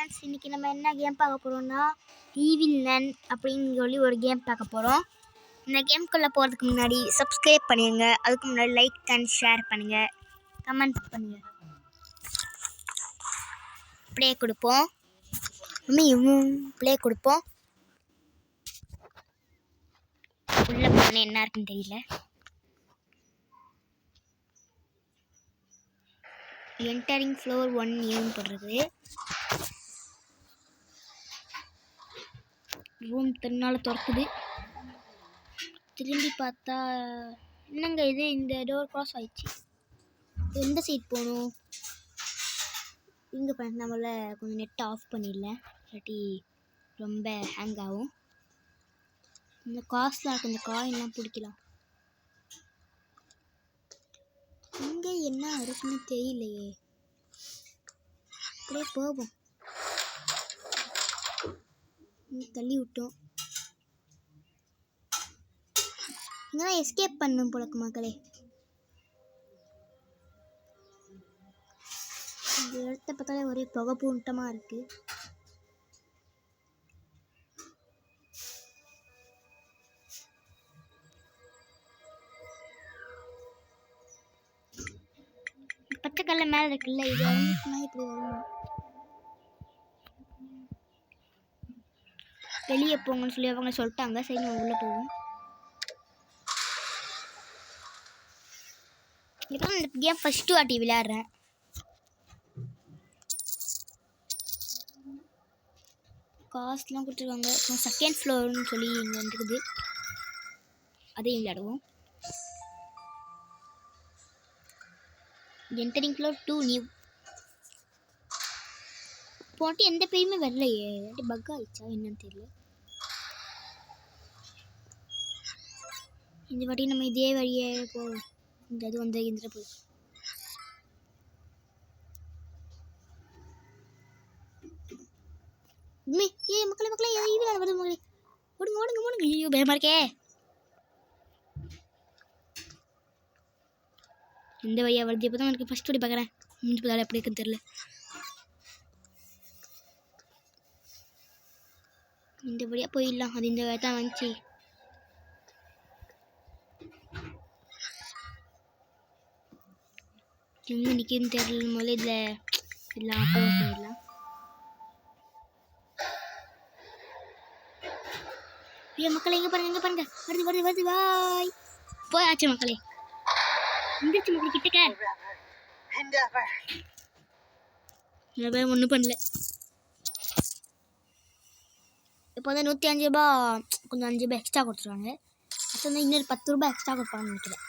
Friends, இன்றைக்கி நம்ம என்ன கேம் பார்க்க போகிறோம்னா ஈவில் நன் அப்படின்னு சொல்லி ஒரு கேம் பார்க்க போகிறோம். இந்த கேம்குள்ளே போகிறதுக்கு முன்னாடி சப்ஸ்கிரைப் பண்ணிடுங்க. அதுக்கு முன்னாடி லைக் அண்ட் ஷேர் பண்ணுங்கள், கமெண்ட் பண்ணுங்கள். ப்ளே கொடுப்போம். ப்ளே கொடுப்போம். உள்ளே போனே என்ன இருக்குன்னு தெரியல. என்டரிங் ஃப்ளோர் 1 ஏன்னு போடுறது. ரூம் தன்னால் திறக்குது. திரும்பி பார்த்தா என்னங்க இது, இந்த டோர் க்ளாஸ் ஆயிடுச்சு. எந்த சைட் போகணும்? இங்கே பண்ண நம்மள கொஞ்சம் நெட் ஆஃப் பண்ணிடல, இல்லாட்டி ரொம்ப ஹேங் ஆகும். இந்த காஸ்ட்லாம் இருக்குது, இந்த காயின்லாம் பிடிக்கலாம். இங்கே என்ன இருக்குன்னு தெரியலையே. அப்படியே போவோம். தள்ளி விட்டோம். இங்கெல்லாம் எஸ்கேப் பண்ணும் போலக்கு மக்களே. இந்த இடத்த பார்த்தாலே ஒரே புகை பூண்டமாக இருக்கு. பச்சை கல்ல மேலே இருக்குல்ல, இது வந்துச்சுன்னா இப்படி வரும். வெளியே போங்கன்னு சொல்லி அவங்க சொல்லிட்டாங்க. சரி, நம்ம உள்ளே போவோம். இப்போ இந்த கேம் ஃபஸ்ட்டு வாட்டி விளையாடுறேன். காஸ்ட்லாம் கொடுத்துருக்காங்க. செகண்ட் ஃப்ளோர்னு சொல்லி இங்கே வந்துருக்குது, அதையும் விளையாடுவோம். Entering floor 2 new. போட்டு எந்த பேருமே வரலையே, பக் ஆயிடுச்சா என்னன்னு தெரியல. இந்த வாட்டி நம்ம இதே வழியே போவோம். இந்த அது வந்து இந்த போய் மக்களே மக்களே ஈவில் வருது மக்களே. ஓடுங்க ஓடுங்க ஓடுங்க. ஐயோ பயமா இருக்கே. இந்த வழியா வருது. இப்போ தான் எனக்கு ஃபஸ்ட் வாட்டி பார்க்குறேன். முடிஞ்சு போதால எப்படி இருக்குன்னு தெரியல. இந்த வழியாக போயிடலாம். அது இந்த வழி தான் வந்துச்சு. எங்கே நிற்குதுன்னு தெரியல. முதல்ல இதில் எல்லாம் அப்புறம் போயிடலாம். ஐயோ மக்களே எங்கே பாருங்க, எங்கே பாருங்க, வருது வருது வருது. பாய் போயாச்சு மக்களே. வந்துச்சு மக்களே கிட்டக்க. ஒன்றும் பண்ணல. இப்போ வந்து 105 ரூபா, கொஞ்சம் 5 ரூபாய் எக்ஸ்ட்ரா கொடுத்துருவாங்க. அது வந்து இன்னொரு 10 ரூபாய் எக்ஸ்ட்ரா கொடுப்பாங்கன்னு நினைக்கிறேன்.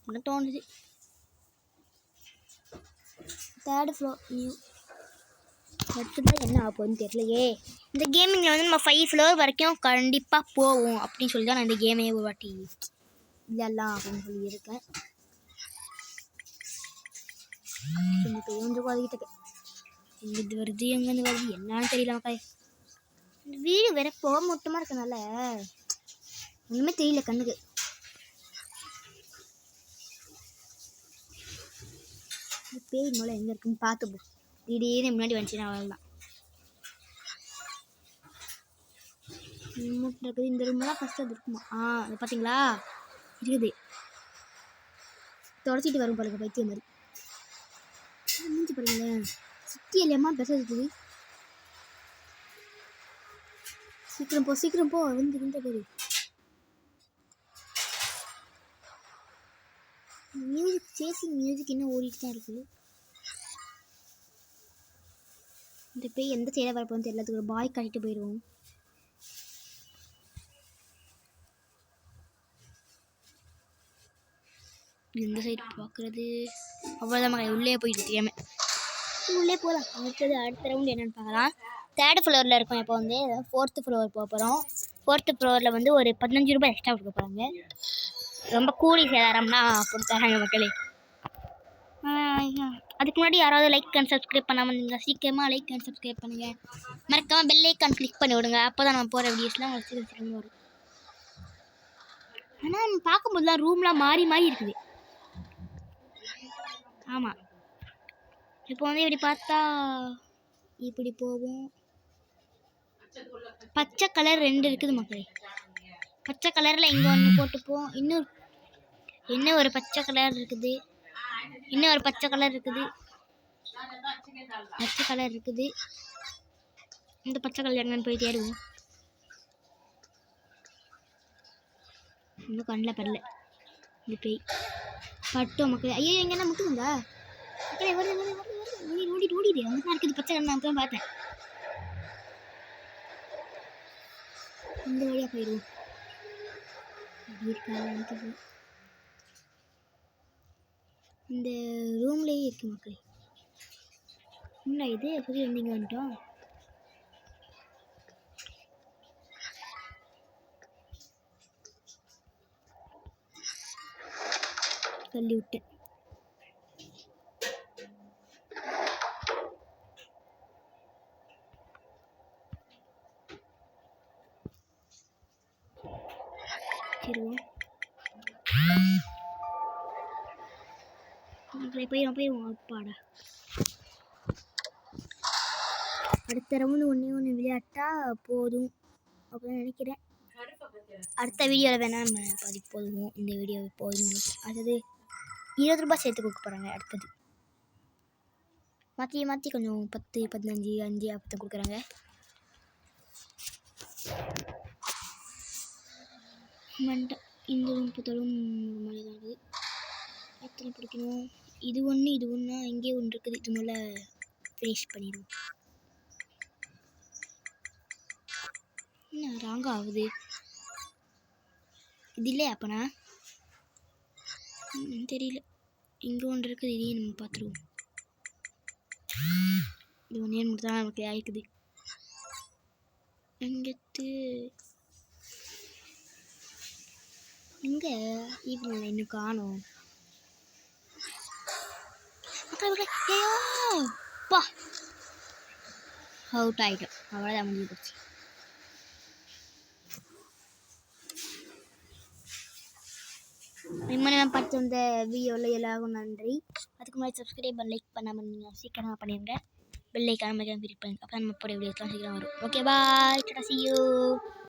எனக்கு தோணுது. 3rd floor new. அடுத்தது என்ன ஆகும்னு தெரியலையே. இந்த கேமிங்கில் வந்து நம்ம 5 ஃப்ளோர் வரைக்கும் கண்டிப்பாக போவோம் அப்படின்னு சொல்லி தான் நான் இந்த கேமையே ஒரு வாட்டி இதெல்லாம் அப்படின்னு சொல்லி இருக்கேன். கொஞ்சம் அதுக்கிட்ட எங்கேருந்து வருது எங்கேருந்து வருது என்னன்னு தெரியல மக்களே. இந்த வீடு வேற போக மொத்தமாக இருக்கனால ஒன்றுமே தெரியல கண்ணுக்கு. இந்த பேய் மூலம் எங்கே இருக்குன்னு பார்த்துப்போம். திடீர்னு முன்னாடி வந்துச்சுன்னா அவ்வளோதான். இருக்குது. இந்த ரூம்லாம் ஃபஸ்ட்டு அது இருக்குமா? அது பார்த்தீங்களா இருக்குது. தொடச்சிட்டு வரும் பாருங்க பைத்தியம் மாதிரி. மூஞ்சி பாருங்களேன், சுற்றி இல்லையம்மா பெருசாக இருக்குது. சீக்கிரம் போ சீக்கிரம் போ. வந்து இந்த பேர் மியூசிக், சேசிங் மியூசிக் இன்னும் ஓடிட்டு தான் இருக்குது. இந்த பேய் எந்த சைடாக வரப்போன்னு தெரியல. ஒரு பாய் கட்டிட்டு போயிடுவோம். எந்த சைடு பார்க்குறது? அவ்வளோதான் மக்கள், உள்ளே போயிட்டு தெரியாமல் உள்ளே போகலாம். அடுத்த ரவுண்டு என்னென்னு பார்க்கலாம். 3rd ஃப்ளோரில் இருக்கும். இப்போ வந்து 4th ஃப்ளோர் போக போகிறோம். 4th ஃப்ளோரில் வந்து ஒரு 15 ரூபாய் எக்ஸ்ட்ரா கொடுக்க போகிறாங்க. ரொம்ப கூலி சேதாரம்னா கொடுத்தாங்க மக்களே. அதுக்கு முன்னாடி யாராவது லைக் அண்ட் சப்ஸ்கிரைப் பண்ணாமல் இருந்தீங்க, சீக்கிரமாக லைக் அண்ட் சப்ஸ்கிரைப் பண்ணுங்கள். மறக்காமல் பெல் ஐக்கான் கிளிக் பண்ணி விடுங்க. அப்போ தான் நம்ம போகிற வீடியோஸ்லாம் உங்களுக்கு சீக்கிரம் வரும். ஆனால் பார்க்கும்போதுலாம் ரூம்லாம் மாறி மாறி இருக்குது. ஆமாம், இப்போ வந்து இப்படி பார்த்தா இப்படி போவோம். பச்சை கலர் 2 இருக்குது மக்களே. பச்சை கலரில் இங்கே ஒன்று போட்டுப்போம். இன்னும் ஒரு பச்சை கலர் இருக்குது. இன்னும் ஒரு பச்சை கலர் இருக்குது. பச்சை கலர் இருக்குது. இந்த பச்சை கலர் எங்கன்னு போய் தேடுவோம். இன்னும் கண்ணில் படல. இது போய் பட்டோம் மக்களே. ஐயோ எங்க என்ன முட்டுதுங்க மக்களே. ஓடிடு அங்கே தான் இருக்குது பச்சை கலர். நான் தான் பார்த்தேன். இந்த வழியாக போயிடுவோம். இந்த ரூம்லேயே இருக்கு மக்களே. என்ன இது புதிய வந்தீங்க வந்துட்டோம். தள்ளி விட்டேன். சரி போயிடுவோம். அப்பாடா அடுத்த ரவுண்டு ஒன்று விளையாட்டா போதும் அப்படின்னு நினைக்கிறேன். அடுத்த வீடியோவில் வேணால் நம்ம பாதிக்கு போதுவோம். இந்த வீடியோ போதும். அதாவது 20 ரூபாய் சேர்த்து கொடுக்க போகிறாங்க. அடுத்தது மாற்றி கொஞ்சம் 10, 15, 5 அப்படி கொடுக்குறாங்க. இந்த ரூம் பார்த்தாலும் மழை தான் இருக்குது. எத்தனை பிடிக்கணும்? இது ஒன்றா இங்கே ஒன்று இருக்குது. இது மேலே ஃபினிஷ் பண்ணிடுவோம். என்ன ராங்க ஆகுது? இது இல்லையா அப்பனா? தெரியல. இங்கே ஒன்று இருக்குது. இதையும் நம்ம பார்த்துருவோம். இது ஒன்றே மட்டும் தான் நமக்கு ஆயிக்குது. எங்கத்து எங்கே ஈவினிங் இன்னும் காணும். ஐயோப்பா அவுட் ஆகிட்டோம். அவ்வளோதான் முடிஞ்சு போச்சு. நான் பார்த்து வந்த வீடியோவில் எல்லாருக்கும் நன்றி. அதுக்கு முன்னாடி சப்ஸ்கிரைப் பண்ண லைக் பண்ணாமல் நீங்கள் சீக்கிரமாக பண்ணிடுங்க. பெல் ஐக்கான கிளிக் பண்ணுங்க. அப்போ நம்ம போகிற வீடியோஸ்லாம் சீக்கிரம் வரும். Okay bye. Tata see you.